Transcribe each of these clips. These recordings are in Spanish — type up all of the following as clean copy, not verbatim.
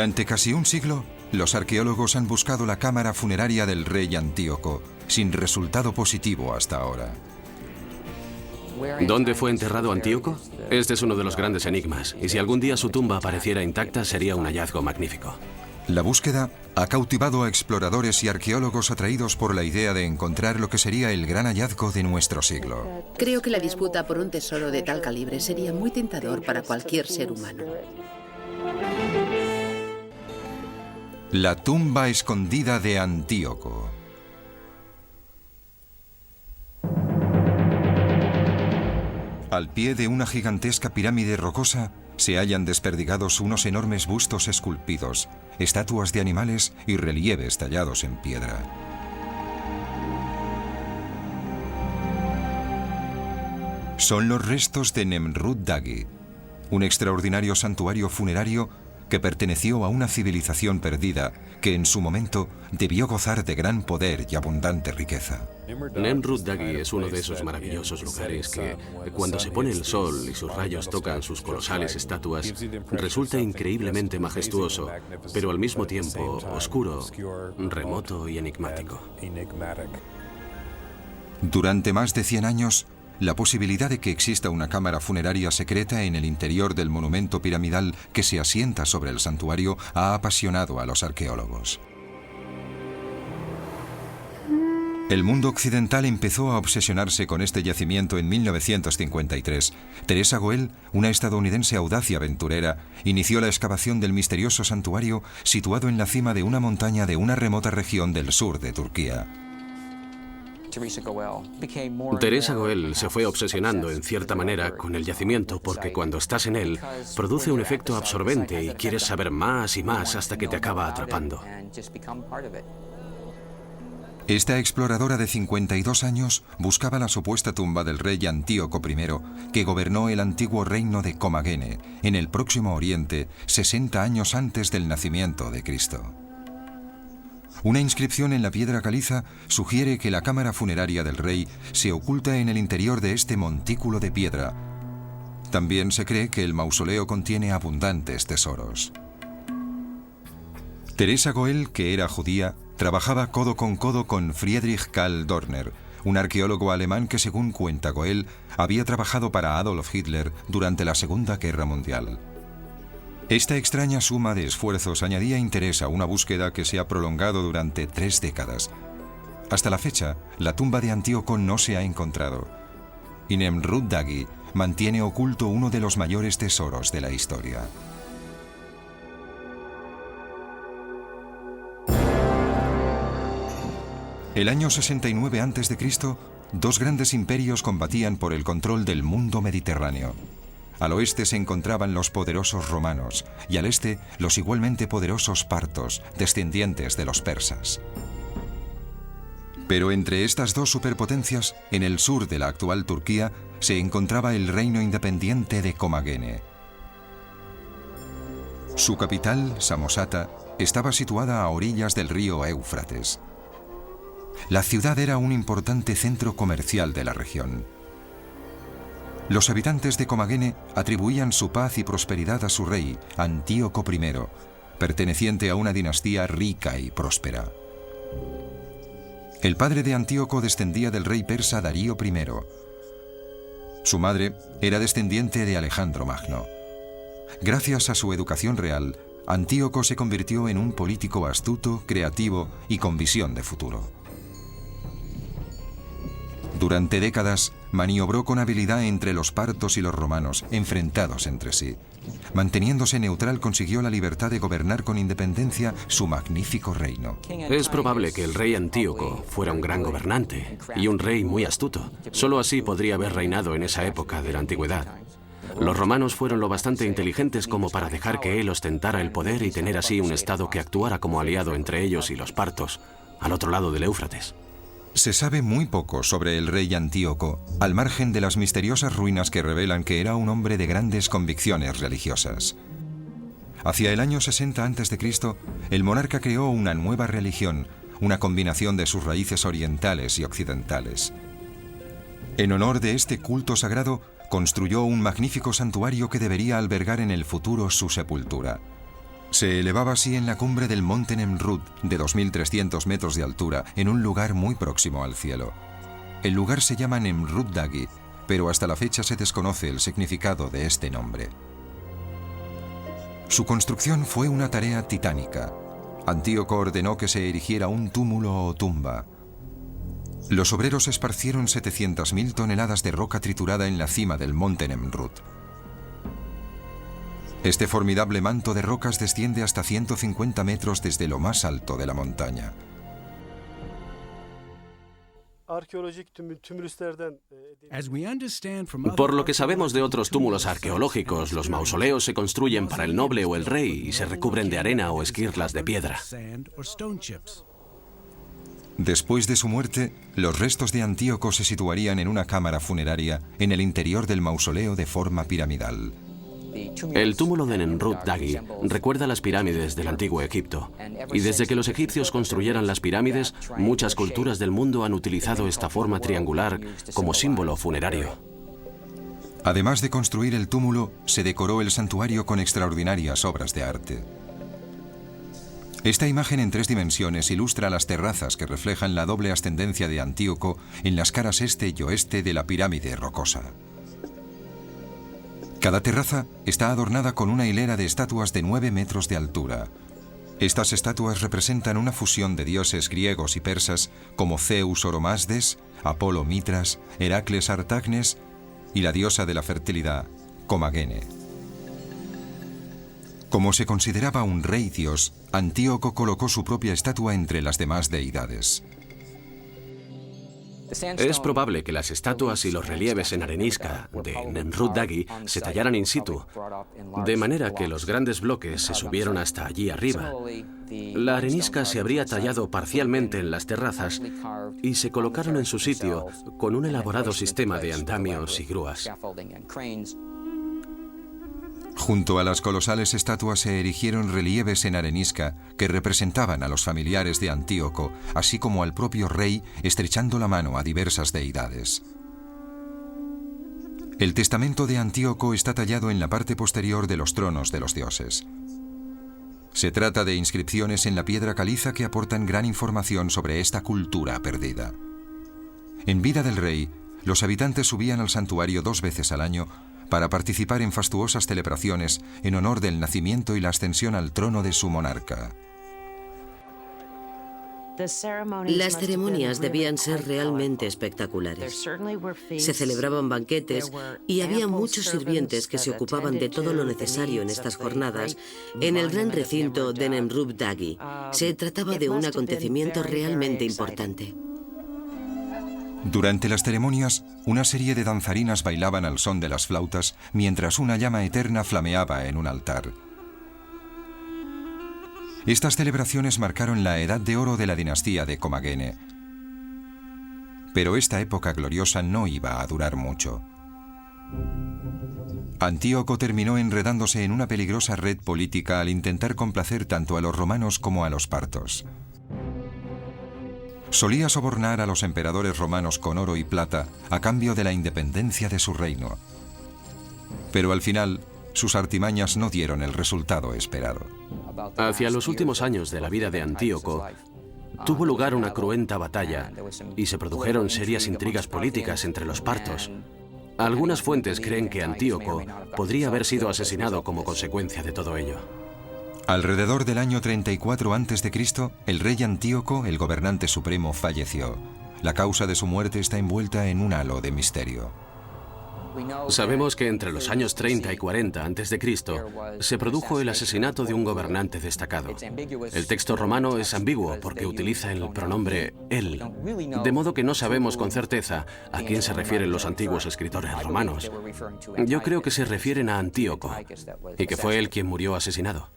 Durante casi un siglo, los arqueólogos han buscado la cámara funeraria del rey Antíoco, sin resultado positivo hasta ahora. ¿Dónde fue enterrado Antíoco? Este es uno de los grandes enigmas, y si algún día su tumba apareciera intacta, sería un hallazgo magnífico. La búsqueda ha cautivado a exploradores y arqueólogos atraídos por la idea de encontrar lo que sería el gran hallazgo de nuestro siglo. Creo que la disputa por un tesoro de tal calibre sería muy tentador para cualquier ser humano. La tumba escondida de Antíoco. Al pie de una gigantesca pirámide rocosa se hallan desperdigados unos enormes bustos esculpidos, estatuas de animales y relieves tallados en piedra. Son los restos de Nemrut Dagi, un extraordinario santuario funerario que perteneció a una civilización perdida que en su momento debió gozar de gran poder y abundante riqueza. Nemrut Dagi es uno de esos maravillosos lugares que, cuando se pone el sol y sus rayos tocan sus colosales estatuas, resulta increíblemente majestuoso, pero al mismo tiempo oscuro, remoto y enigmático. Durante más de 100 años, la posibilidad de que exista una cámara funeraria secreta en el interior del monumento piramidal que se asienta sobre el santuario ha apasionado a los arqueólogos. El mundo occidental empezó a obsesionarse con este yacimiento en 1953. Teresa Goel, una estadounidense audaz y aventurera, inició la excavación del misterioso santuario situado en la cima de una montaña de una remota región del sur de Turquía. Teresa Goel se fue obsesionando en cierta manera con el yacimiento porque cuando estás en él produce un efecto absorbente y quieres saber más y más hasta que te acaba atrapando. Esta exploradora de 52 años buscaba la supuesta tumba del rey Antíoco I, que gobernó el antiguo reino de Comagene, en el Próximo Oriente, 60 años antes del nacimiento de Cristo. Una inscripción en la piedra caliza sugiere que la cámara funeraria del rey se oculta en el interior de este montículo de piedra. También se cree que el mausoleo contiene abundantes tesoros. Teresa Goel, que era judía, trabajaba codo con Friedrich Karl Dorner, un arqueólogo alemán que, según cuenta Goel, había trabajado para Adolf Hitler durante la Segunda Guerra Mundial. Esta extraña suma de esfuerzos añadía interés a una búsqueda que se ha prolongado durante 3 décadas. Hasta la fecha, la tumba de Antíoco no se ha encontrado, y Nemrut Dagi mantiene oculto uno de los mayores tesoros de la historia. El año 69 a.C., 2 grandes imperios combatían por el control del mundo mediterráneo. Al oeste se encontraban los poderosos romanos y al este los igualmente poderosos partos, descendientes de los persas. Pero entre estas 2 superpotencias, en el sur de la actual Turquía, se encontraba el reino independiente de Comagene. Su capital, Samosata, estaba situada a orillas del río Éufrates. La ciudad era un importante centro comercial de la región. Los habitantes de Comagene atribuían su paz y prosperidad a su rey, Antíoco I, perteneciente a una dinastía rica y próspera. El padre de Antíoco descendía del rey persa Darío I. Su madre era descendiente de Alejandro Magno. Gracias a su educación real, Antíoco se convirtió en un político astuto, creativo y con visión de futuro. Durante décadas, maniobró con habilidad entre los partos y los romanos, enfrentados entre sí. Manteniéndose neutral, consiguió la libertad de gobernar con independencia su magnífico reino. Es probable que el rey Antíoco fuera un gran gobernante y un rey muy astuto. Solo así podría haber reinado en esa época de la antigüedad. Los romanos fueron lo bastante inteligentes como para dejar que él ostentara el poder y tener así un estado que actuara como aliado entre ellos y los partos, al otro lado del Éufrates. Se sabe muy poco sobre el rey Antíoco, al margen de las misteriosas ruinas que revelan que era un hombre de grandes convicciones religiosas. Hacia el año 60 a.C., el monarca creó una nueva religión, una combinación de sus raíces orientales y occidentales. En honor de este culto sagrado, construyó un magnífico santuario que debería albergar en el futuro su sepultura. Se elevaba así en la cumbre del monte Nemrut, de 2.300 metros de altura, en un lugar muy próximo al cielo. El lugar se llama Nemrut Dagi, pero hasta la fecha se desconoce el significado de este nombre. Su construcción fue una tarea titánica. Antíoco ordenó que se erigiera un túmulo o tumba. Los obreros esparcieron 700.000 toneladas de roca triturada en la cima del monte Nemrut. Este formidable manto de rocas desciende hasta 150 metros desde lo más alto de la montaña. Por lo que sabemos de otros túmulos arqueológicos, los mausoleos se construyen para el noble o el rey y se recubren de arena o esquirlas de piedra. Después de su muerte, los restos de Antíoco se situarían en una cámara funeraria en el interior del mausoleo de forma piramidal. El túmulo de Nemrut Dagi recuerda las pirámides del antiguo Egipto. Y desde que los egipcios construyeran las pirámides, muchas culturas del mundo han utilizado esta forma triangular como símbolo funerario. Además de construir el túmulo, se decoró el santuario con extraordinarias obras de arte. Esta imagen en 3 dimensiones ilustra las terrazas que reflejan la doble ascendencia de Antíoco en las caras este y oeste de la pirámide rocosa. Cada terraza está adornada con una hilera de estatuas de 9 metros de altura. Estas estatuas representan una fusión de dioses griegos y persas como Zeus Oromasdes, Apolo Mitras, Heracles Artagnes y la diosa de la fertilidad, Comagene. Como se consideraba un rey dios, Antíoco colocó su propia estatua entre las demás deidades. Es probable que las estatuas y los relieves en arenisca de Nemrut Dagi se tallaran in situ, de manera que los grandes bloques se subieron hasta allí arriba. La arenisca se habría tallado parcialmente en las terrazas y se colocaron en su sitio con un elaborado sistema de andamios y grúas. Junto a las colosales estatuas se erigieron relieves en arenisca que representaban a los familiares de Antíoco, así como al propio rey estrechando la mano a diversas deidades. El testamento de Antíoco está tallado en la parte posterior de los tronos de los dioses. Se trata de inscripciones en la piedra caliza que aportan gran información sobre esta cultura perdida. En vida del rey, los habitantes subían al santuario 2 veces al año para participar en fastuosas celebraciones en honor del nacimiento y la ascensión al trono de su monarca. Las ceremonias debían ser realmente espectaculares. Se celebraban banquetes y había muchos sirvientes que se ocupaban de todo lo necesario en estas jornadas en el gran recinto de Nemrut Dagi. Se trataba de un acontecimiento realmente importante. Durante las ceremonias, una serie de danzarinas bailaban al son de las flautas mientras una llama eterna flameaba en un altar. Estas celebraciones marcaron la edad de oro de la dinastía de Comagene. Pero esta época gloriosa no iba a durar mucho. Antíoco terminó enredándose en una peligrosa red política al intentar complacer tanto a los romanos como a los partos. Solía sobornar a los emperadores romanos con oro y plata a cambio de la independencia de su reino. Pero al final, sus artimañas no dieron el resultado esperado. Hacia los últimos años de la vida de Antíoco, tuvo lugar una cruenta batalla y se produjeron serias intrigas políticas entre los partos. Algunas fuentes creen que Antíoco podría haber sido asesinado como consecuencia de todo ello. Alrededor del año 34 a.C., el rey Antíoco, el gobernante supremo, falleció. La causa de su muerte está envuelta en un halo de misterio. Sabemos que entre los años 30 y 40 a.C. se produjo el asesinato de un gobernante destacado. El texto romano es ambiguo porque utiliza el pronombre él, de modo que no sabemos con certeza a quién se refieren los antiguos escritores romanos. Yo creo que se refieren a Antíoco y que fue él quien murió asesinado.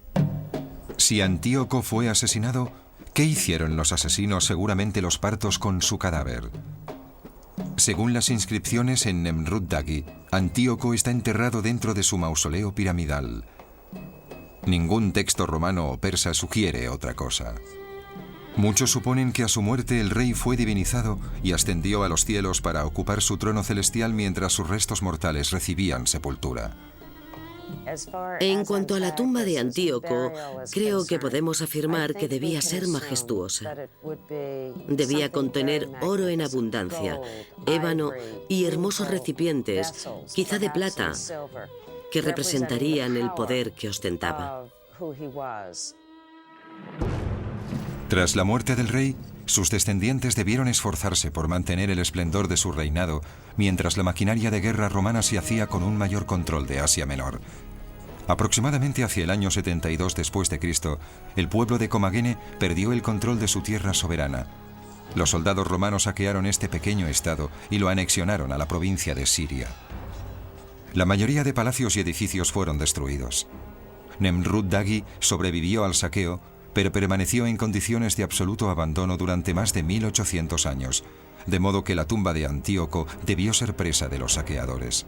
Si Antíoco fue asesinado, ¿qué hicieron los asesinos, seguramente los partos, con su cadáver? Según las inscripciones en Nemrut Dagi, Antíoco está enterrado dentro de su mausoleo piramidal. Ningún texto romano o persa sugiere otra cosa. Muchos suponen que a su muerte el rey fue divinizado y ascendió a los cielos para ocupar su trono celestial mientras sus restos mortales recibían sepultura. En cuanto a la tumba de Antíoco, creo que podemos afirmar que debía ser majestuosa. Debía contener oro en abundancia, ébano y hermosos recipientes, quizá de plata, que representarían el poder que ostentaba. Tras la muerte del rey, sus descendientes debieron esforzarse por mantener el esplendor de su reinado, mientras la maquinaria de guerra romana se hacía con un mayor control de Asia Menor. Aproximadamente hacia el año 72 después de Cristo, el pueblo de Comagene perdió el control de su tierra soberana. Los soldados romanos saquearon este pequeño estado y lo anexionaron a la provincia de Siria. La mayoría de palacios y edificios fueron destruidos. Nemrut-Dagi sobrevivió al saqueo, pero permaneció en condiciones de absoluto abandono durante más de 1800 años, de modo que la tumba de Antíoco debió ser presa de los saqueadores.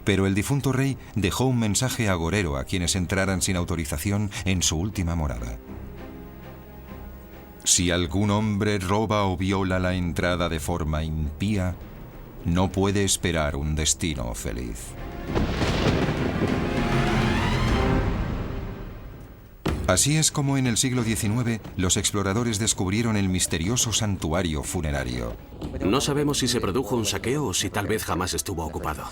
Pero el difunto rey dejó un mensaje agorero a quienes entraran sin autorización en su última morada. Si algún hombre roba o viola la entrada de forma impía, no puede esperar un destino feliz. Así es como en el siglo XIX los exploradores descubrieron el misterioso santuario funerario. No sabemos si se produjo un saqueo o si tal vez jamás estuvo ocupado.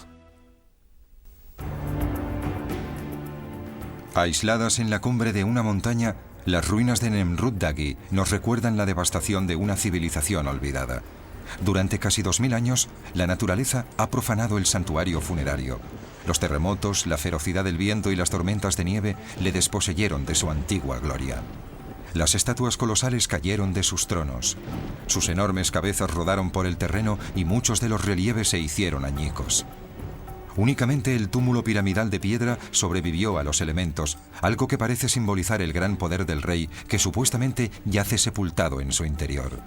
Aisladas en la cumbre de una montaña, las ruinas de Nemrut-Dagi nos recuerdan la devastación de una civilización olvidada. Durante casi 2000 años, la naturaleza ha profanado el santuario funerario. Los terremotos, la ferocidad del viento y las tormentas de nieve le desposeyeron de su antigua gloria. Las estatuas colosales cayeron de sus tronos. Sus enormes cabezas rodaron por el terreno y muchos de los relieves se hicieron añicos. Únicamente el túmulo piramidal de piedra sobrevivió a los elementos, algo que parece simbolizar el gran poder del rey que supuestamente yace sepultado en su interior.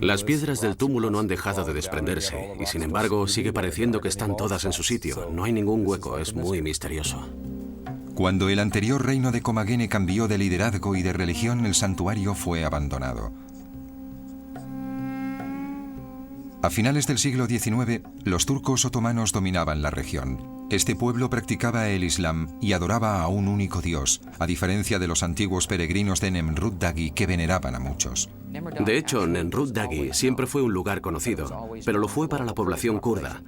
Las piedras del túmulo no han dejado de desprenderse y sin embargo sigue pareciendo que están todas en su sitio. No hay ningún hueco, es muy misterioso. Cuando el anterior reino de Comagene cambió de liderazgo y de religión, el santuario fue abandonado. A finales del siglo XIX, los turcos otomanos dominaban la región. Este pueblo practicaba el Islam y adoraba a un único dios, a diferencia de los antiguos peregrinos de Nemrut-Dagi que veneraban a muchos. De hecho, Nemrut-Dagi siempre fue un lugar conocido, pero lo fue para la población kurda.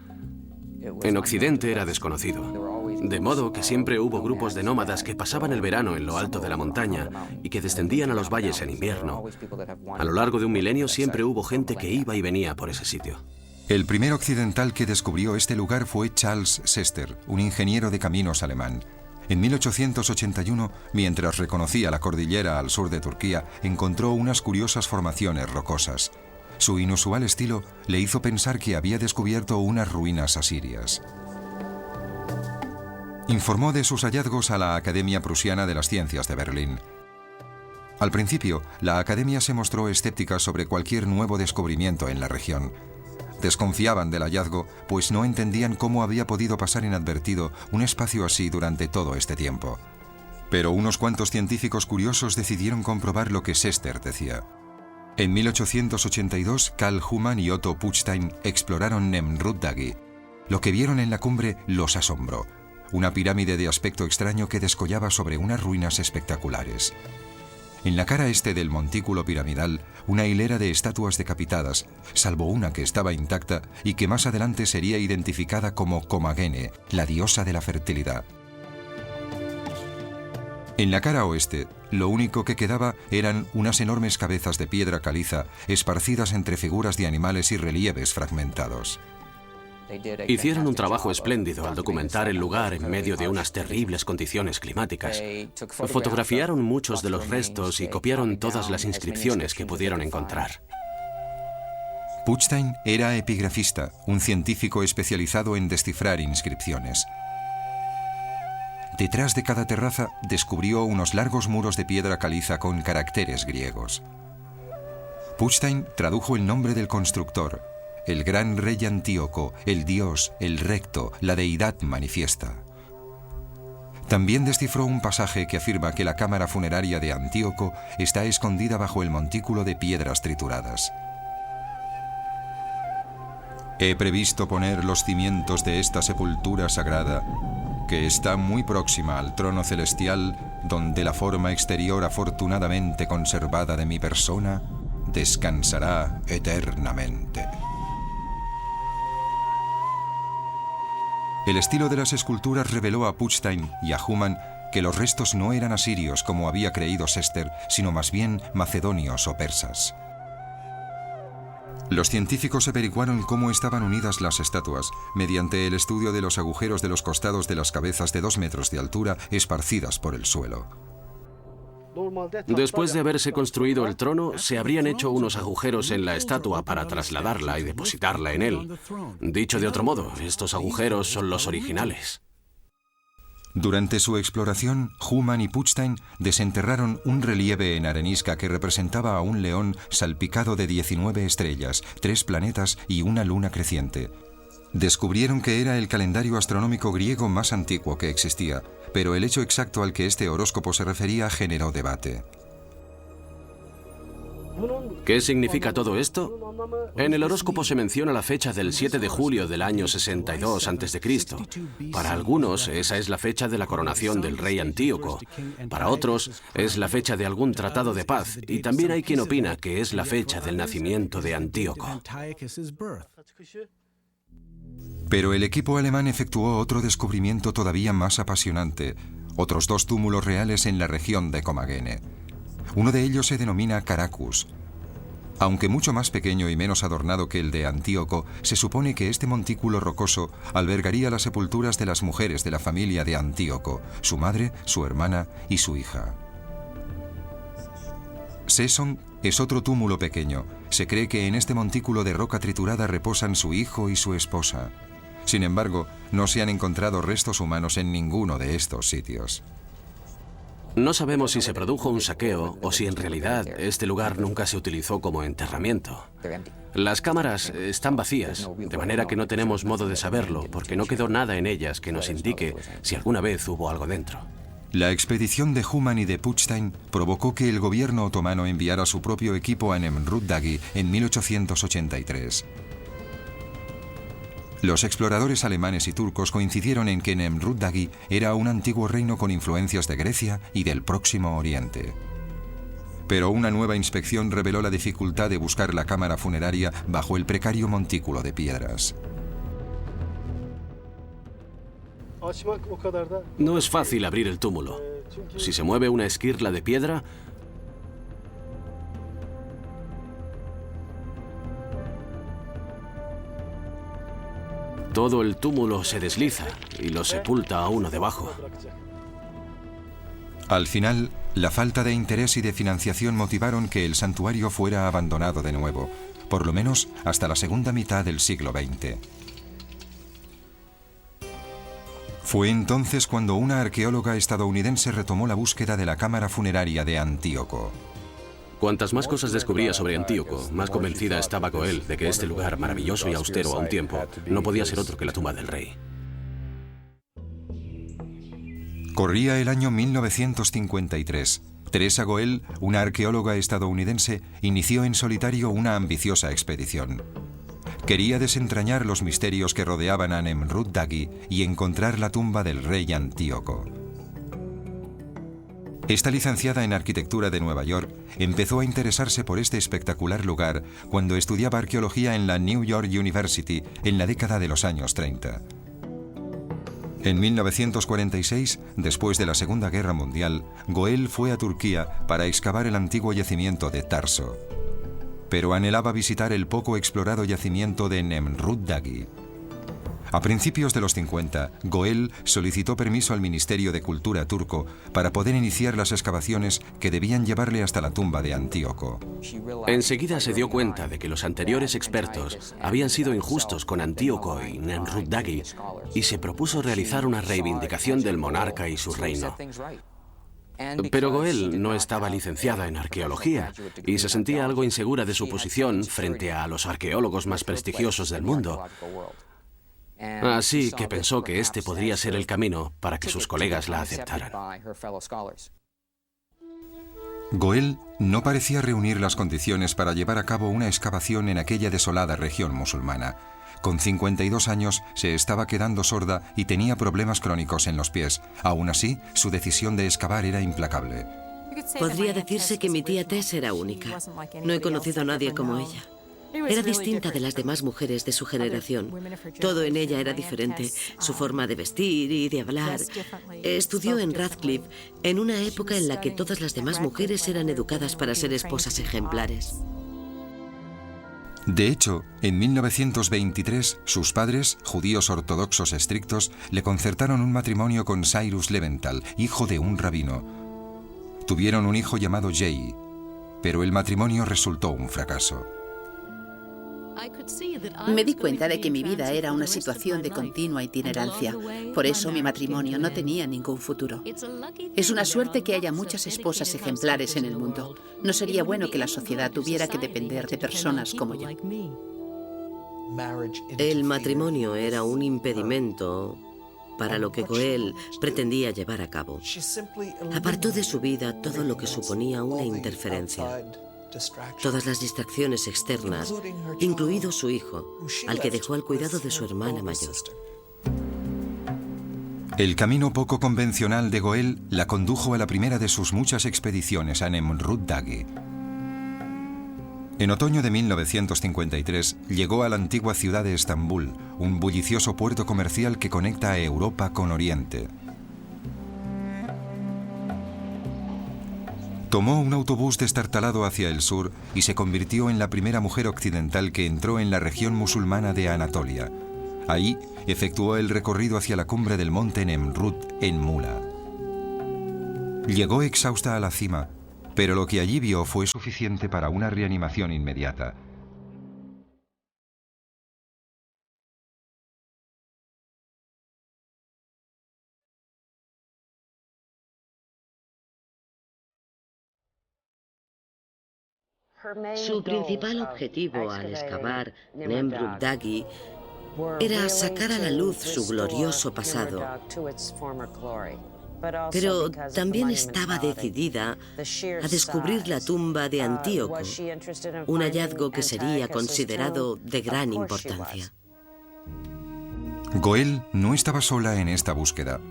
En Occidente era desconocido. De modo que siempre hubo grupos de nómadas que pasaban el verano en lo alto de la montaña y que descendían a los valles en invierno. A lo largo de un milenio siempre hubo gente que iba y venía por ese sitio. El primer occidental que descubrió este lugar fue Charles Sester, un ingeniero de caminos alemán. En 1881, mientras reconocía la cordillera al sur de Turquía, encontró unas curiosas formaciones rocosas. Su inusual estilo le hizo pensar que había descubierto unas ruinas asirias. Informó de sus hallazgos a la Academia Prusiana de las Ciencias de Berlín. Al principio, la Academia se mostró escéptica sobre cualquier nuevo descubrimiento en la región. Desconfiaban del hallazgo, pues no entendían cómo había podido pasar inadvertido un espacio así durante todo este tiempo. Pero unos cuantos científicos curiosos decidieron comprobar lo que Sester decía. En 1882, Carl Humann y Otto Puchstein exploraron Nemrut-Dagi. Lo que vieron en la cumbre los asombró. Una pirámide de aspecto extraño que descollaba sobre unas ruinas espectaculares. En la cara este del montículo piramidal, una hilera de estatuas decapitadas, salvo una que estaba intacta y que más adelante sería identificada como Comagene, la diosa de la fertilidad. En la cara oeste, lo único que quedaba eran unas enormes cabezas de piedra caliza esparcidas entre figuras de animales y relieves fragmentados. Hicieron un trabajo espléndido al documentar el lugar en medio de unas terribles condiciones climáticas. Fotografiaron muchos de los restos y copiaron todas las inscripciones que pudieron encontrar. Puchstein era epigrafista, un científico especializado en descifrar inscripciones. Detrás de cada terraza descubrió unos largos muros de piedra caliza con caracteres griegos. Puchstein tradujo el nombre del constructor: el gran rey Antíoco, el dios, el recto, la deidad manifiesta. También descifró un pasaje que afirma que la cámara funeraria de Antíoco está escondida bajo el montículo de piedras trituradas. He previsto poner los cimientos de esta sepultura sagrada, que está muy próxima al trono celestial, donde la forma exterior afortunadamente conservada de mi persona descansará eternamente. El estilo de las esculturas reveló a Putstein y a Humann que los restos no eran asirios como había creído Sester, sino más bien macedonios o persas. Los científicos averiguaron cómo estaban unidas las estatuas mediante el estudio de los agujeros de los costados de las cabezas de 2 metros de altura esparcidas por el suelo. Después de haberse construido el trono, se habrían hecho unos agujeros en la estatua para trasladarla y depositarla en él. Dicho de otro modo, estos agujeros son los originales. Durante su exploración, Humann y Putstein desenterraron un relieve en arenisca que representaba a un león salpicado de 19 estrellas, 3 planetas y una luna creciente. Descubrieron que era el calendario astronómico griego más antiguo que existía, pero el hecho exacto al que este horóscopo se refería generó debate. ¿Qué significa todo esto? En el horóscopo se menciona la fecha del 7 de julio del año 62 a.C. Para algunos, esa es la fecha de la coronación del rey Antíoco. Para otros, es la fecha de algún tratado de paz. Y también hay quien opina que es la fecha del nacimiento de Antíoco. Pero el equipo alemán efectuó otro descubrimiento todavía más apasionante, otros 2 túmulos reales en la región de Comagene. Uno de ellos se denomina Caracus. Aunque mucho más pequeño y menos adornado que el de Antíoco, se supone que este montículo rocoso albergaría las sepulturas de las mujeres de la familia de Antíoco, su madre, su hermana y su hija. Seson es otro túmulo pequeño. Se cree que en este montículo de roca triturada reposan su hijo y su esposa. Sin embargo, no se han encontrado restos humanos en ninguno de estos sitios. No sabemos si se produjo un saqueo o si en realidad este lugar nunca se utilizó como enterramiento. Las cámaras están vacías, de manera que no tenemos modo de saberlo, porque no quedó nada en ellas que nos indique si alguna vez hubo algo dentro. La expedición de Humann y de Putstein provocó que el gobierno otomano enviara su propio equipo a Nemrut Dagi en 1883. Los exploradores alemanes y turcos coincidieron en que Nemrut Dagi era un antiguo reino con influencias de Grecia y del Próximo Oriente. Pero una nueva inspección reveló la dificultad de buscar la cámara funeraria bajo el precario montículo de piedras. No es fácil abrir el túmulo. Si se mueve una esquirla de piedra, todo el túmulo se desliza y lo sepulta a uno debajo. Al final, la falta de interés y de financiación motivaron que el santuario fuera abandonado de nuevo, por lo menos hasta la segunda mitad del siglo XX. Fue entonces cuando una arqueóloga estadounidense retomó la búsqueda de la cámara funeraria de Antíoco. Cuantas más cosas descubría sobre Antíoco, más convencida estaba Goel de que este lugar maravilloso y austero a un tiempo no podía ser otro que la tumba del rey. Corría el año 1953. Teresa Goel, una arqueóloga estadounidense, inició en solitario una ambiciosa expedición. Quería desentrañar los misterios que rodeaban a Nemrut Dagi y encontrar la tumba del rey Antíoco. Esta licenciada en arquitectura de Nueva York empezó a interesarse por este espectacular lugar cuando estudiaba arqueología en la New York University en la década de los años 30. En 1946, después de la Segunda Guerra Mundial, Goel fue a Turquía para excavar el antiguo yacimiento de Tarso. Pero anhelaba visitar el poco explorado yacimiento de Nemrut Dagi. A principios de los 50, Goel solicitó permiso al Ministerio de Cultura turco para poder iniciar las excavaciones que debían llevarle hasta la tumba de Antíoco. Enseguida se dio cuenta de que los anteriores expertos habían sido injustos con Antíoco y Nemrut Dagi y se propuso realizar una reivindicación del monarca y su reino. Pero Goel no estaba licenciada en arqueología y se sentía algo insegura de su posición frente a los arqueólogos más prestigiosos del mundo. Así que pensó que este podría ser el camino para que sus colegas la aceptaran. Goel no parecía reunir las condiciones para llevar a cabo una excavación en aquella desolada región musulmana. Con 52 años se estaba quedando sorda y tenía problemas crónicos en los pies. Aún así, su decisión de excavar era implacable. Podría decirse que mi tía Tess era única. No he conocido a nadie como ella. Era distinta de las demás mujeres de su generación. Todo en ella era diferente, su forma de vestir y de hablar. Estudió en Radcliffe en una época en la que todas las demás mujeres eran educadas para ser esposas ejemplares. De hecho, en 1923, sus padres, judíos ortodoxos estrictos, le concertaron un matrimonio con Cyrus Leventhal, hijo de un rabino. Tuvieron un hijo llamado Jay, pero el matrimonio resultó un fracaso. Me di cuenta de que mi vida era una situación de continua itinerancia. Por eso mi matrimonio no tenía ningún futuro. Es una suerte que haya muchas esposas ejemplares en el mundo. No sería bueno que la sociedad tuviera que depender de personas como yo. El matrimonio era un impedimento para lo que Goel pretendía llevar a cabo. Apartó de su vida todo lo que suponía una interferencia. Todas las distracciones externas, incluido su hijo, al que dejó al cuidado de su hermana mayor. El camino poco convencional de Goel la condujo a la primera de sus muchas expediciones a Nemrut Dagi. En otoño de 1953 llegó a la antigua ciudad de Estambul, un bullicioso puerto comercial que conecta a Europa con Oriente. Tomó un autobús destartalado hacia el sur y se convirtió en la primera mujer occidental que entró en la región musulmana de Anatolia. Ahí efectuó el recorrido hacia la cumbre del monte Nemrut en Mula. Llegó exhausta a la cima, pero lo que allí vio fue suficiente para una reanimación inmediata. Su principal objetivo al excavar Nemrut Dagi era sacar a la luz su glorioso pasado, pero también estaba decidida a descubrir la tumba de Antíoco, un hallazgo que sería considerado de gran importancia. Goel no estaba sola en esta búsqueda.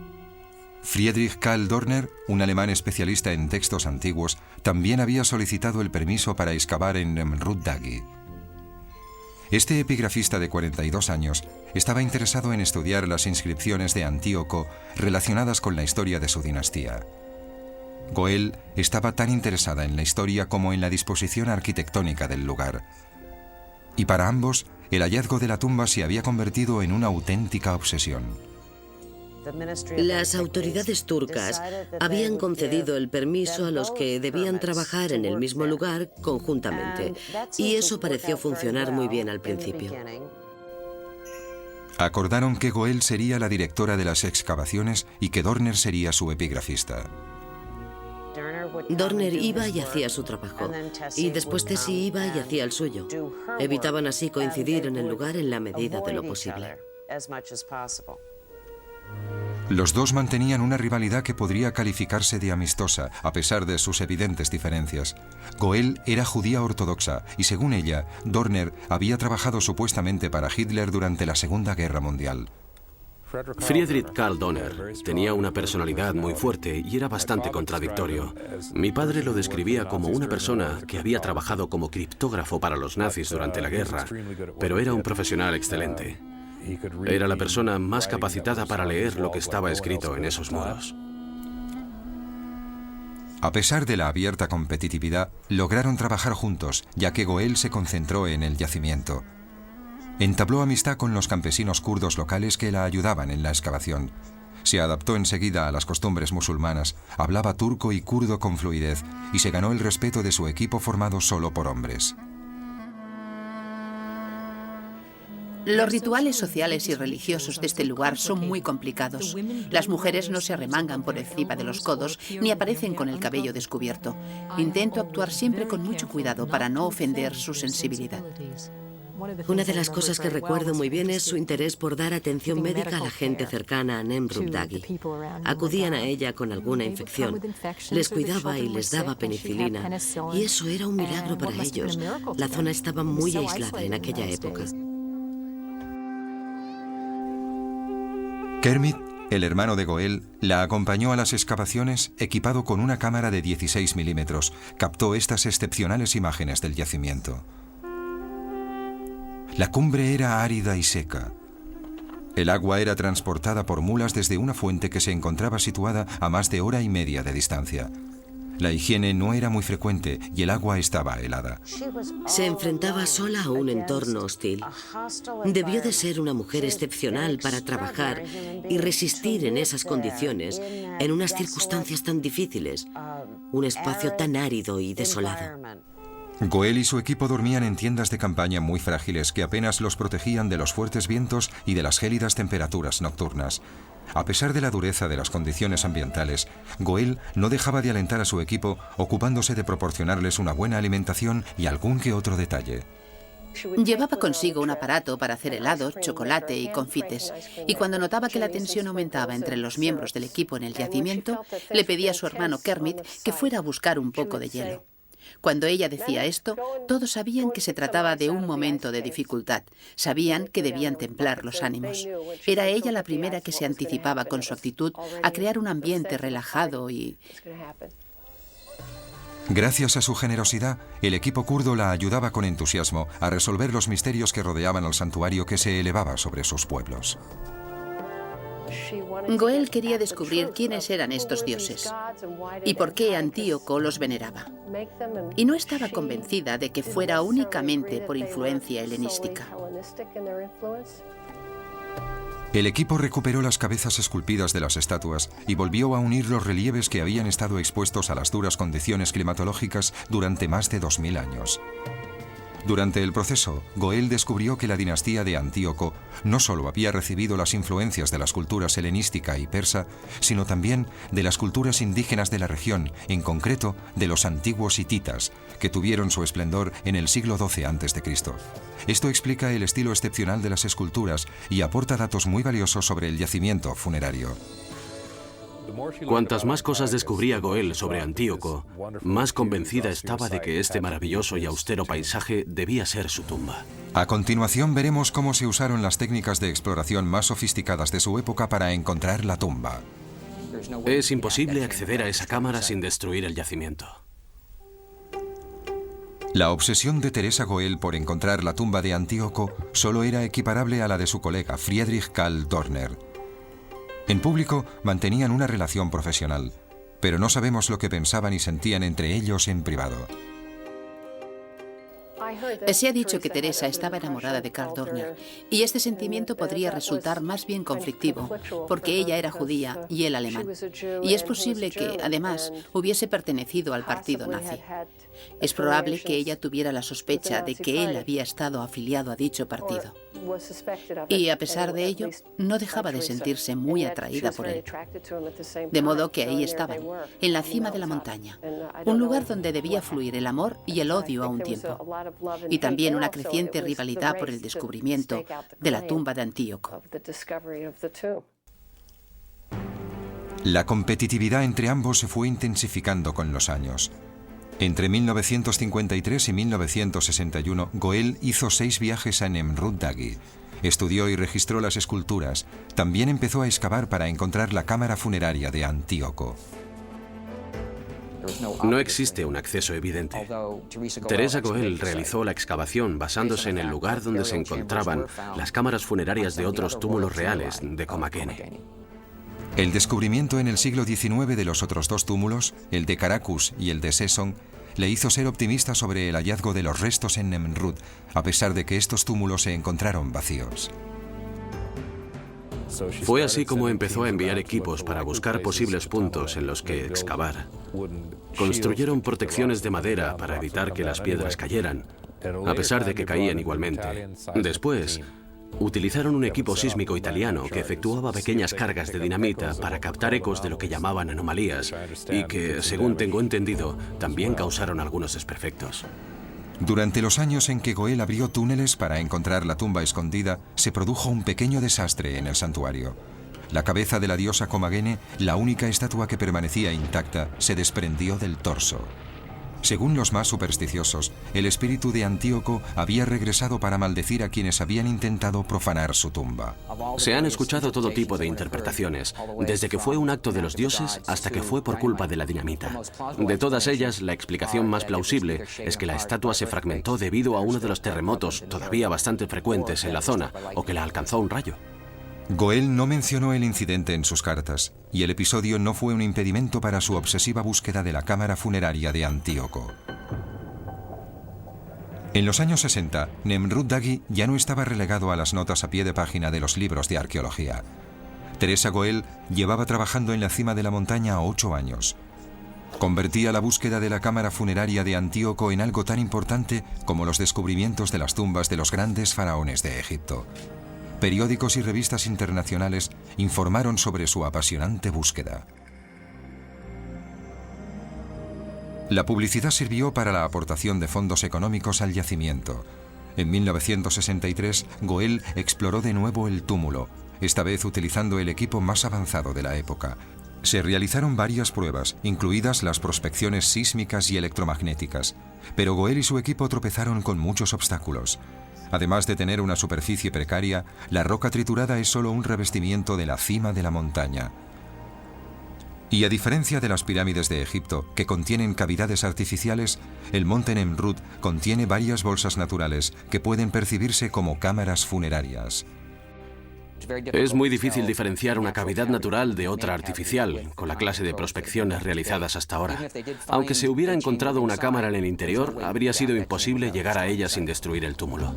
Friedrich Karl Dorner, un alemán especialista en textos antiguos, también había solicitado el permiso para excavar en Nemrut Dagi. Este epigrafista de 42 años estaba interesado en estudiar las inscripciones de Antíoco relacionadas con la historia de su dinastía. Goel estaba tan interesada en la historia como en la disposición arquitectónica del lugar. Y para ambos, el hallazgo de la tumba se había convertido en una auténtica obsesión. Las autoridades turcas habían concedido el permiso a los que debían trabajar en el mismo lugar conjuntamente, y eso pareció funcionar muy bien al principio. Acordaron que Goel sería la directora de las excavaciones y que Dorner sería su epigrafista. Dorner iba y hacía su trabajo, y después Tessie iba y hacía el suyo. Evitaban así coincidir en el lugar en la medida de lo posible. Los dos mantenían una rivalidad que podría calificarse de amistosa, a pesar de sus evidentes diferencias. Goel era judía ortodoxa y, según ella, Dorner había trabajado supuestamente para Hitler durante la Segunda Guerra Mundial. Friedrich Karl Dorner tenía una personalidad muy fuerte y era bastante contradictorio. Mi padre lo describía como una persona que había trabajado como criptógrafo para los nazis durante la guerra, pero era un profesional excelente. Era la persona más capacitada para leer lo que estaba escrito en esos muros. A pesar de la abierta competitividad, lograron trabajar juntos, ya que Goel se concentró en el yacimiento. Entabló amistad con los campesinos kurdos locales que la ayudaban en la excavación. Se adaptó enseguida a las costumbres musulmanas, hablaba turco y kurdo con fluidez y se ganó el respeto de su equipo formado solo por hombres. Los rituales sociales y religiosos de este lugar son muy complicados. Las mujeres no se arremangan por encima de los codos ni aparecen con el cabello descubierto. Intento actuar siempre con mucho cuidado para no ofender su sensibilidad. Una de las cosas que recuerdo muy bien es su interés por dar atención médica a la gente cercana a Nemrut Dagi. Acudían a ella con alguna infección, les cuidaba y les daba penicilina, y eso era un milagro para ellos. La zona estaba muy aislada en aquella época. Kermit, el hermano de Goel, la acompañó a las excavaciones equipado con una cámara de 16 milímetros. Captó estas excepcionales imágenes del yacimiento. La cumbre era árida y seca. El agua era transportada por mulas desde una fuente que se encontraba situada a más de hora y media de distancia. La higiene no era muy frecuente y el agua estaba helada. Se enfrentaba sola a un entorno hostil. Debió de ser una mujer excepcional para trabajar y resistir en esas condiciones, en unas circunstancias tan difíciles, un espacio tan árido y desolado. Goel y su equipo dormían en tiendas de campaña muy frágiles que apenas los protegían de los fuertes vientos y de las gélidas temperaturas nocturnas. A pesar de la dureza de las condiciones ambientales, Goel no dejaba de alentar a su equipo, ocupándose de proporcionarles una buena alimentación y algún que otro detalle. Llevaba consigo un aparato para hacer helados, chocolate y confites, y cuando notaba que la tensión aumentaba entre los miembros del equipo en el yacimiento, le pedía a su hermano Kermit que fuera a buscar un poco de hielo. Cuando ella decía esto, todos sabían que se trataba de un momento de dificultad. Sabían que debían templar los ánimos. Era ella la primera que se anticipaba con su actitud a crear un ambiente relajado y... Gracias a su generosidad, el equipo kurdo la ayudaba con entusiasmo a resolver los misterios que rodeaban al santuario que se elevaba sobre sus pueblos. Goel quería descubrir quiénes eran estos dioses y por qué Antíoco los veneraba. Y no estaba convencida de que fuera únicamente por influencia helenística. El equipo recuperó las cabezas esculpidas de las estatuas y volvió a unir los relieves que habían estado expuestos a las duras condiciones climatológicas durante más de 2000 años. Durante el proceso, Goel descubrió que la dinastía de Antíoco no solo había recibido las influencias de las culturas helenística y persa, sino también de las culturas indígenas de la región, en concreto de los antiguos hititas, que tuvieron su esplendor en el siglo XII a.C. Esto explica el estilo excepcional de las esculturas y aporta datos muy valiosos sobre el yacimiento funerario. Cuantas más cosas descubría Goel sobre Antíoco, más convencida estaba de que este maravilloso y austero paisaje debía ser su tumba. A continuación veremos cómo se usaron las técnicas de exploración más sofisticadas de su época para encontrar la tumba. Es imposible acceder a esa cámara sin destruir el yacimiento. La obsesión de Teresa Goel por encontrar la tumba de Antíoco solo era equiparable a la de su colega Friedrich Karl Dorner. En público mantenían una relación profesional, pero no sabemos lo que pensaban y sentían entre ellos en privado. Se ha dicho que Teresa estaba enamorada de Karl Dorner, y este sentimiento podría resultar más bien conflictivo, porque ella era judía y él alemán. Y es posible que, además, hubiese pertenecido al partido nazi. Es probable que ella tuviera la sospecha de que él había estado afiliado a dicho partido. Y a pesar de ello, no dejaba de sentirse muy atraída por él. De modo que ahí estaban, en la cima de la montaña, un lugar donde debía fluir el amor y el odio a un tiempo, y también una creciente rivalidad por el descubrimiento de la tumba de Antíoco. La competitividad entre ambos se fue intensificando con los años. Entre 1953 y 1961, Goel hizo 6 viajes a Nemrut Dagi. Estudió y registró las esculturas. También empezó a excavar para encontrar la cámara funeraria de Antíoco. No existe un acceso evidente. Teresa Goel realizó la excavación basándose en el lugar donde se encontraban las cámaras funerarias de otros túmulos reales de Comakene. El descubrimiento en el siglo XIX de los otros 2 túmulos, el de Caracus y el de Sesson, le hizo ser optimista sobre el hallazgo de los restos en Nemrut, a pesar de que estos túmulos se encontraron vacíos. Fue así como empezó a enviar equipos para buscar posibles puntos en los que excavar. Construyeron protecciones de madera para evitar que las piedras cayeran, a pesar de que caían igualmente. Después, utilizaron un equipo sísmico italiano que efectuaba pequeñas cargas de dinamita para captar ecos de lo que llamaban anomalías y que, según tengo entendido, también causaron algunos desperfectos. Durante los años en que Goel abrió túneles para encontrar la tumba escondida, se produjo un pequeño desastre en el santuario. La cabeza de la diosa Comagene, la única estatua que permanecía intacta, se desprendió del torso. Según los más supersticiosos, el espíritu de Antíoco había regresado para maldecir a quienes habían intentado profanar su tumba. Se han escuchado todo tipo de interpretaciones, desde que fue un acto de los dioses hasta que fue por culpa de la dinamita. De todas ellas, la explicación más plausible es que la estatua se fragmentó debido a uno de los terremotos todavía bastante frecuentes en la zona, o que la alcanzó un rayo. Goel no mencionó el incidente en sus cartas, y el episodio no fue un impedimento para su obsesiva búsqueda de la cámara funeraria de Antíoco. En los años 60, Nemrut Dagi ya no estaba relegado a las notas a pie de página de los libros de arqueología. Teresa Goel llevaba trabajando en la cima de la montaña 8 años. Convertía la búsqueda de la cámara funeraria de Antíoco en algo tan importante como los descubrimientos de las tumbas de los grandes faraones de Egipto. Periódicos y revistas internacionales informaron sobre su apasionante búsqueda. La publicidad sirvió para la aportación de fondos económicos al yacimiento. En 1963, Goel exploró de nuevo el túmulo, esta vez utilizando el equipo más avanzado de la época. Se realizaron varias pruebas, incluidas las prospecciones sísmicas y electromagnéticas, pero Goel y su equipo tropezaron con muchos obstáculos. Además de tener una superficie precaria, la roca triturada es solo un revestimiento de la cima de la montaña. Y a diferencia de las pirámides de Egipto, que contienen cavidades artificiales, el monte Nemrut contiene varias bolsas naturales que pueden percibirse como cámaras funerarias. Es muy difícil diferenciar una cavidad natural de otra artificial, con la clase de prospecciones realizadas hasta ahora. Aunque se hubiera encontrado una cámara en el interior, habría sido imposible llegar a ella sin destruir el túmulo.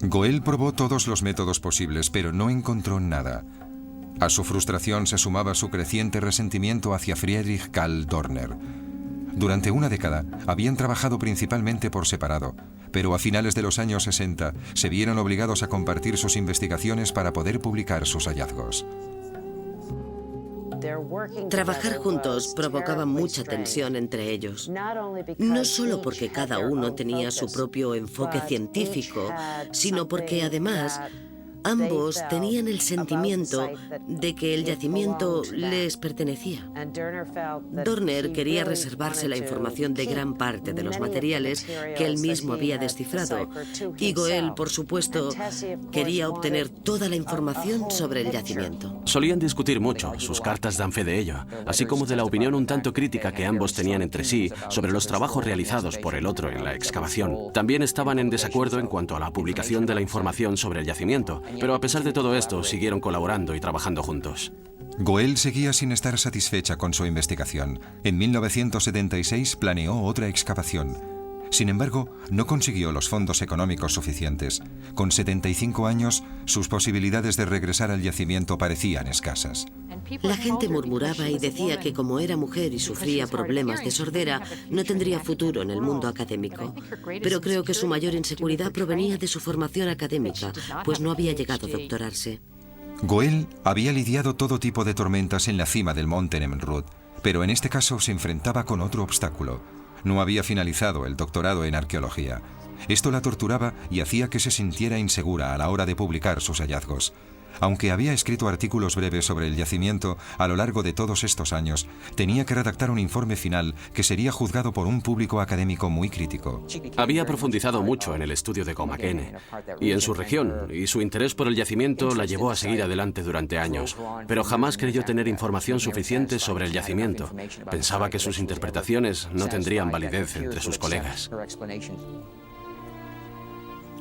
Goel probó todos los métodos posibles, pero no encontró nada. A su frustración se sumaba su creciente resentimiento hacia Friedrich Karl Dorner. Durante una década habían trabajado principalmente por separado, pero a finales de los años 60 se vieron obligados a compartir sus investigaciones para poder publicar sus hallazgos. Trabajar juntos provocaba mucha tensión entre ellos, no solo porque cada uno tenía su propio enfoque científico, sino porque además ambos tenían el sentimiento de que el yacimiento les pertenecía. Dorner quería reservarse la información de gran parte de los materiales que él mismo había descifrado, y Goel, por supuesto, quería obtener toda la información sobre el yacimiento. Solían discutir mucho, sus cartas dan fe de ello, así como de la opinión un tanto crítica que ambos tenían entre sí sobre los trabajos realizados por el otro en la excavación. También estaban en desacuerdo en cuanto a la publicación de la información sobre el yacimiento, pero a pesar de todo esto, siguieron colaborando y trabajando juntos. Goel seguía sin estar satisfecha con su investigación. En 1976 planeó otra excavación. Sin embargo, no consiguió los fondos económicos suficientes. Con 75 años, sus posibilidades de regresar al yacimiento parecían escasas. La gente murmuraba y decía que como era mujer y sufría problemas de sordera, no tendría futuro en el mundo académico. Pero creo que su mayor inseguridad provenía de su formación académica, pues no había llegado a doctorarse. Goel había lidiado todo tipo de tormentas en la cima del monte Nemrut, pero en este caso se enfrentaba con otro obstáculo. No había finalizado el doctorado en arqueología. Esto la torturaba y hacía que se sintiera insegura a la hora de publicar sus hallazgos. Aunque había escrito artículos breves sobre el yacimiento a lo largo de todos estos años, tenía que redactar un informe final que sería juzgado por un público académico muy crítico. Había profundizado mucho en el estudio de Comagene y en su región, y su interés por el yacimiento la llevó a seguir adelante durante años, pero jamás creyó tener información suficiente sobre el yacimiento. Pensaba que sus interpretaciones no tendrían validez entre sus colegas.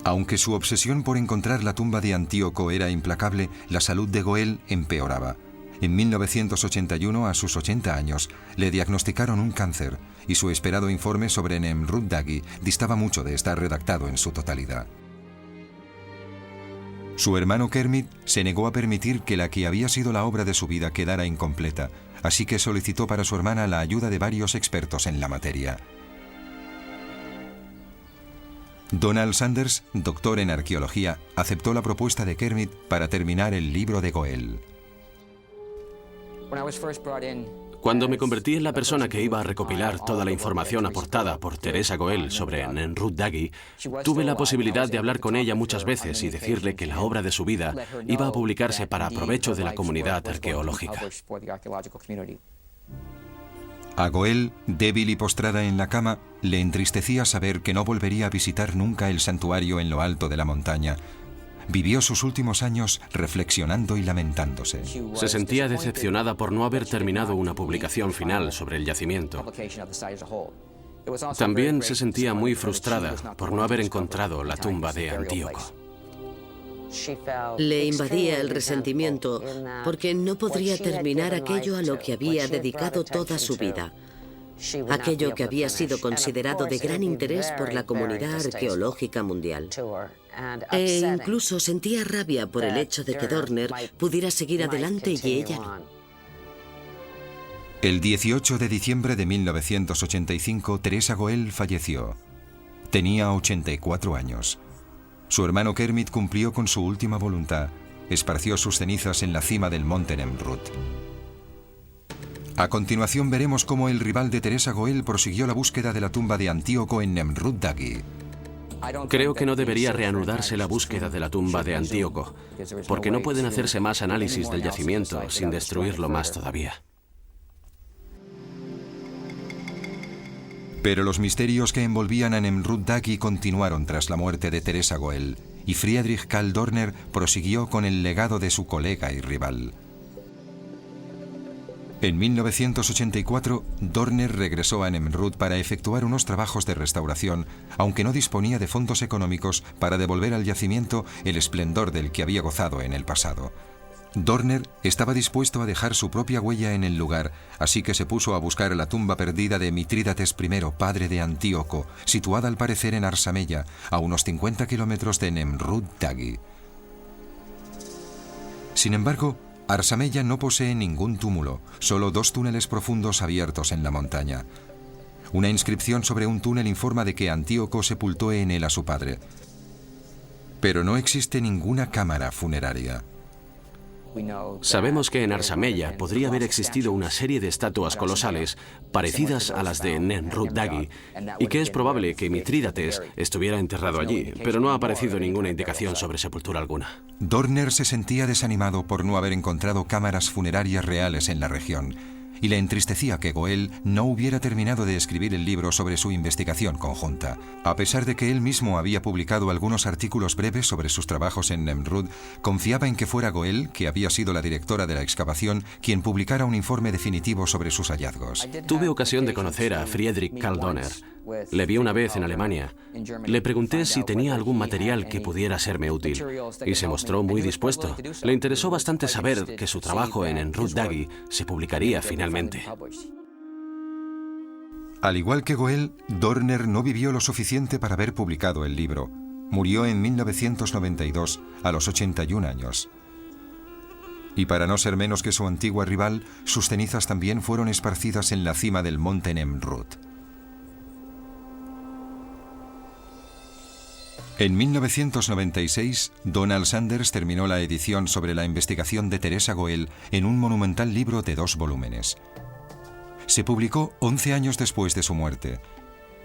Aunque su obsesión por encontrar la tumba de Antíoco era implacable, la salud de Goel empeoraba. En 1981, a sus 80 años, le diagnosticaron un cáncer y su esperado informe sobre Nemrut Dagi distaba mucho de estar redactado en su totalidad. Su hermano Kermit se negó a permitir que la que había sido la obra de su vida quedara incompleta, así que solicitó para su hermana la ayuda de varios expertos en la materia. Donald Sanders, doctor en arqueología, aceptó la propuesta de Kermit para terminar el libro de Goel. Cuando me convertí en la persona que iba a recopilar toda la información aportada por Teresa Goel sobre Nemrut Dagi, tuve la posibilidad de hablar con ella muchas veces y decirle que la obra de su vida iba a publicarse para provecho de la comunidad arqueológica. A Goel, débil y postrada en la cama, le entristecía saber que no volvería a visitar nunca el santuario en lo alto de la montaña. Vivió sus últimos años reflexionando y lamentándose. Se sentía decepcionada por no haber terminado una publicación final sobre el yacimiento. También se sentía muy frustrada por no haber encontrado la tumba de Antíoco. Le invadía el resentimiento porque no podría terminar aquello a lo que había dedicado toda su vida. Aquello que había sido considerado de gran interés por la comunidad arqueológica mundial. E incluso sentía rabia por el hecho de que Dorner pudiera seguir adelante y ella no. El 18 de diciembre de 1985, Teresa Goel falleció. Tenía 84 años. Su hermano Kermit cumplió con su última voluntad. Esparció sus cenizas en la cima del monte Nemrut. A continuación veremos cómo el rival de Teresa Goel prosiguió la búsqueda de la tumba de Antíoco en Nemrut Dagi. Creo que no debería reanudarse la búsqueda de la tumba de Antíoco, porque no pueden hacerse más análisis del yacimiento sin destruirlo más todavía. Pero los misterios que envolvían a Nemrut Dagi continuaron tras la muerte de Teresa Goel, y Friedrich Karl Dorner prosiguió con el legado de su colega y rival. En 1984, Dorner regresó a Nemrut para efectuar unos trabajos de restauración, aunque no disponía de fondos económicos para devolver al yacimiento el esplendor del que había gozado en el pasado. Dorner estaba dispuesto a dejar su propia huella en el lugar, así que se puso a buscar la tumba perdida de Mitrídates I, padre de Antíoco, situada al parecer en Arsamella, a unos 50 kilómetros de Nemrut Dagi. Sin embargo, Arsamella no posee ningún túmulo, solo 2 túneles profundos abiertos en la montaña. Una inscripción sobre un túnel informa de que Antíoco sepultó en él a su padre. Pero no existe ninguna cámara funeraria. Sabemos que en Arsamella podría haber existido una serie de estatuas colosales parecidas a las de Nemrut Dagi y que es probable que Mitrídates estuviera enterrado allí, pero no ha aparecido ninguna indicación sobre sepultura alguna. Dorner se sentía desanimado por no haber encontrado cámaras funerarias reales en la región y le entristecía que Goel no hubiera terminado de escribir el libro sobre su investigación conjunta. A pesar de que él mismo había publicado algunos artículos breves sobre sus trabajos en Nemrut, confiaba en que fuera Goel, que había sido la directora de la excavación, quien publicara un informe definitivo sobre sus hallazgos. Tuve ocasión de conocer a Friedrich Karl Dorner. Le vi una vez en Alemania. Le pregunté si tenía algún material que pudiera serme útil y se mostró muy dispuesto. Le interesó bastante saber que su trabajo en Nemrut Dagi se publicaría finalmente. Al igual que Goel, Dorner no vivió lo suficiente para haber publicado el libro. Murió en 1992, a los 81 años. Y para no ser menos que su antigua rival, sus cenizas también fueron esparcidas en la cima del monte Nemrut. En 1996, Donald Sanders terminó la edición sobre la investigación de Teresa Goel en un monumental libro de 2 volúmenes. Se publicó 11 años después de su muerte.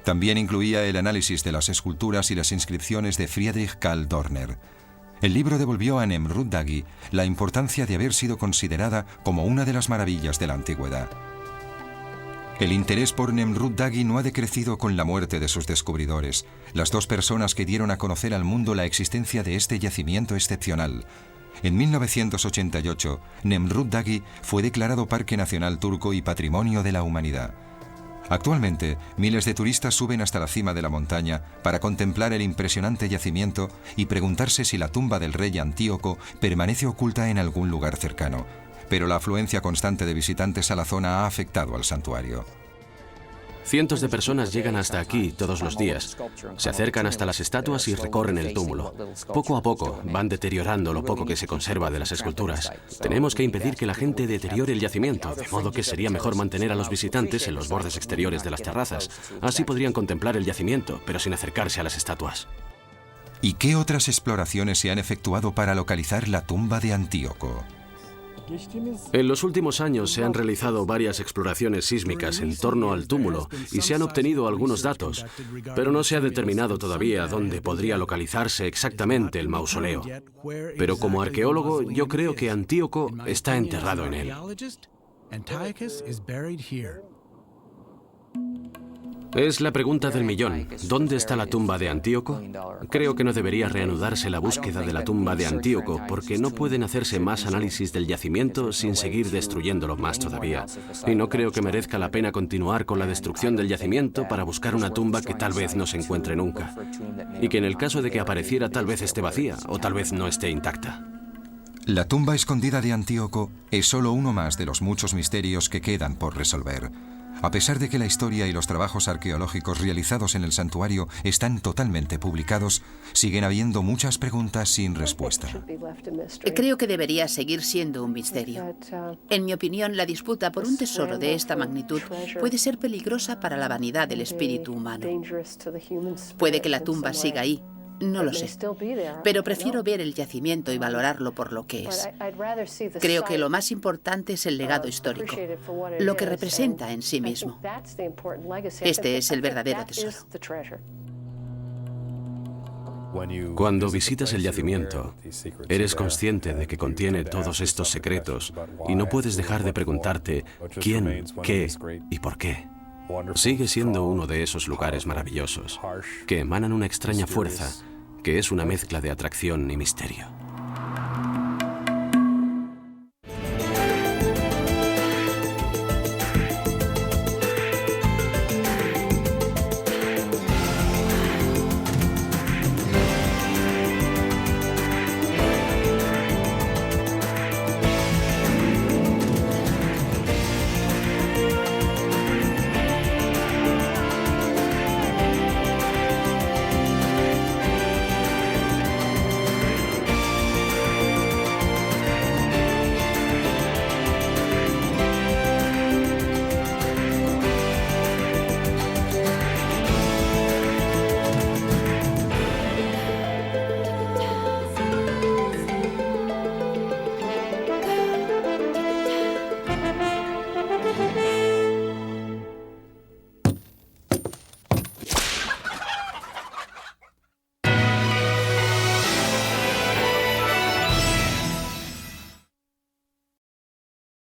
También incluía el análisis de las esculturas y las inscripciones de Friedrich Karl Dorner. El libro devolvió a Nemrut Dagi la importancia de haber sido considerada como una de las maravillas de la antigüedad. El interés por Nemrut Dagi no ha decrecido con la muerte de sus descubridores, las 2 personas que dieron a conocer al mundo la existencia de este yacimiento excepcional. En 1988, Nemrut Dagi fue declarado Parque Nacional Turco y Patrimonio de la Humanidad. Actualmente, miles de turistas suben hasta la cima de la montaña para contemplar el impresionante yacimiento y preguntarse si la tumba del rey Antíoco permanece oculta en algún lugar cercano. Pero la afluencia constante de visitantes a la zona ha afectado al santuario. Cientos de personas llegan hasta aquí todos los días. Se acercan hasta las estatuas y recorren el túmulo. Poco a poco van deteriorando lo poco que se conserva de las esculturas. Tenemos que impedir que la gente deteriore el yacimiento, de modo que sería mejor mantener a los visitantes en los bordes exteriores de las terrazas. Así podrían contemplar el yacimiento, pero sin acercarse a las estatuas. ¿Y qué otras exploraciones se han efectuado para localizar la tumba de Antíoco? En los últimos años se han realizado varias exploraciones sísmicas en torno al túmulo y se han obtenido algunos datos, pero no se ha determinado todavía dónde podría localizarse exactamente el mausoleo. Pero como arqueólogo, yo creo que Antíoco está enterrado en él. Es la pregunta del millón. ¿Dónde está la tumba de Antíoco? Creo que no debería reanudarse la búsqueda de la tumba de Antíoco porque no pueden hacerse más análisis del yacimiento sin seguir destruyéndolo más todavía. Y no creo que merezca la pena continuar con la destrucción del yacimiento para buscar una tumba que tal vez no se encuentre nunca. Y que en el caso de que apareciera tal vez esté vacía o tal vez no esté intacta. La tumba escondida de Antíoco es solo uno más de los muchos misterios que quedan por resolver. A pesar de que la historia y los trabajos arqueológicos realizados en el santuario están totalmente publicados, siguen habiendo muchas preguntas sin respuesta. Creo que debería seguir siendo un misterio. En mi opinión, la disputa por un tesoro de esta magnitud puede ser peligrosa para la vanidad del espíritu humano. Puede que la tumba siga ahí. No lo sé, pero prefiero ver el yacimiento y valorarlo por lo que es. Creo que lo más importante es el legado histórico, lo que representa en sí mismo. Este es el verdadero tesoro. Cuando visitas el yacimiento, eres consciente de que contiene todos estos secretos y no puedes dejar de preguntarte quién, qué y por qué. Sigue siendo uno de esos lugares maravillosos que emanan una extraña fuerza que es una mezcla de atracción y misterio.